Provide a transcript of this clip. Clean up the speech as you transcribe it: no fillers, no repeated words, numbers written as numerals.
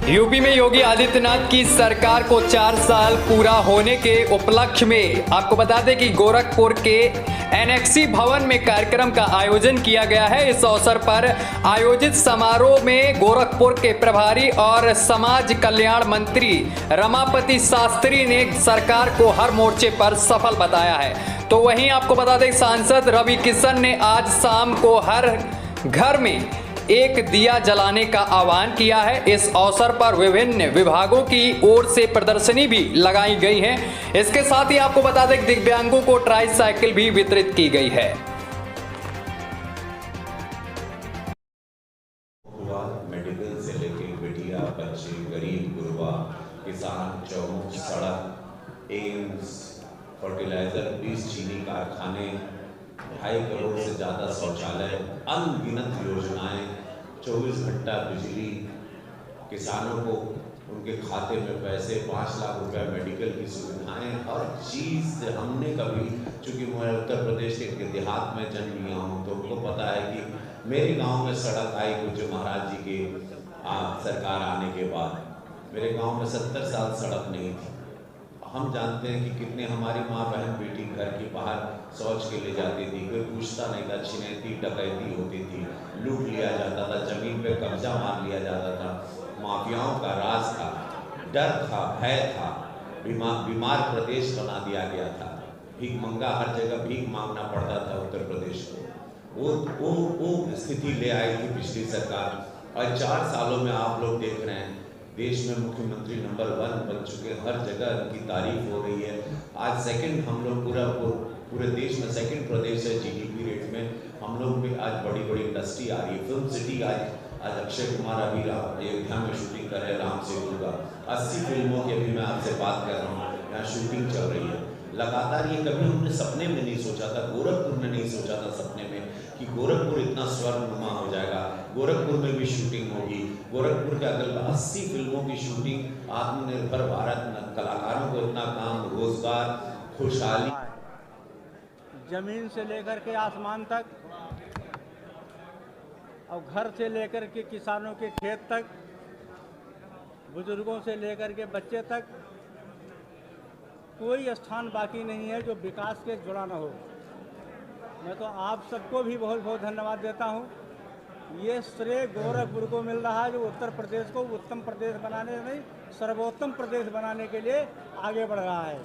UP में योगी आदित्यनाथ की सरकार को 4 साल पूरा होने के उपलक्ष्य में आपको बता दें कि गोरखपुर के एनेक्सी भवन में कार्यक्रम का आयोजन किया गया है। इस अवसर पर आयोजित समारोह में गोरखपुर के प्रभारी और समाज कल्याण मंत्री रमापति शास्त्री ने सरकार को हर मोर्चे पर सफल बताया है। तो वहीं आपको बता दें सांसद रवि किशन ने आज शाम को हर घर में एक दिया जलाने का आह्वान किया है। इस अवसर पर विभिन्न विभागों की ओर से प्रदर्शनी भी लगाई गई है। इसके साथ ही आपको बता दें दिव्यांगों को ट्राईसाइकिल भी वितरित की गई है। मेडिकल से लेके बिटिया बच्चे गरीब गुरबा किसान चौक सड़क एम्स फर्टिलाइजर 20 चीनी कारखाने 2.5 करोड़ से ज़्यादा शौचालय अनगिनत योजनाएं 24 घंटा बिजली किसानों को उनके खाते में पैसे 5 लाख रुपए मेडिकल की सुविधाएं हर चीज़ हमने कभी चूँकि मैं उत्तर प्रदेश के देहात में जन्म लिया हूँ तो उनको पता है कि मेरे गांव में सड़क आई कुछ महाराज जी के सरकार आने के बाद। मेरे गांव में 70 साल सड़क नहीं थी। हम जानते हैं कि कितने हमारी माँ बहन बेटी घर के बाहर शौच के ले जाती थी, कोई पूछता नहीं था, छिनैती डकैती होती थी, लूट लिया जाता था, जमीन पे कब्जा मार लिया जाता था, माफियाओं का राज था, डर था, भय था, बीमार प्रदेश बना दिया गया था, भीख मंगा हर जगह भीख मांगना पड़ता था उत्तर प्रदेश को। वो स्थिति ले आई थी पिछली सरकार और 4 सालों में आप लोग देख रहे हैं देश में मुख्यमंत्री नंबर 1 बन चुके, हर जगह उनकी तारीफ हो रही है। आज सेकंड हम लोग पूरे देश में सेकंड प्रदेश है जीडीपी रेट में। हम लोग भी आज बड़ी बड़ी इंडस्ट्री आ रही है। फिल्म सिटी आज अक्षय कुमार अभी अयोध्या में शूटिंग कर रहे हैं राम सेतु का। 80 फिल्मों की अभी मैं आपसे बात कर रहा हूँ, यहाँ शूटिंग चल रही है लगातार। ये कभी हमने सपने में नहीं सोचा था, गोरखपुर में नहीं सोचा था सपने में कि गोरखपुर इतना स्वर्णनुमा हो जाएगा। गोरखपुर में भी शूटिंग होगी। गोरखपुर के अगल 80 फिल्मों की शूटिंग, आत्मनिर्भर भारत, कलाकारों को इतना काम, रोजगार, खुशहाली, जमीन से लेकर के आसमान तक और घर से लेकर के किसानों के खेत तक, बुजुर्गों से लेकर के बच्चे तक कोई स्थान बाकी नहीं है जो विकास के जुड़ा न हो। मैं तो आप सबको भी बहुत बहुत धन्यवाद देता हूँ। ये श्रेय गोरखपुर को मिल रहा है जो उत्तर प्रदेश को उत्तम प्रदेश बनाने नहीं सर्वोत्तम प्रदेश बनाने के लिए आगे बढ़ रहा है।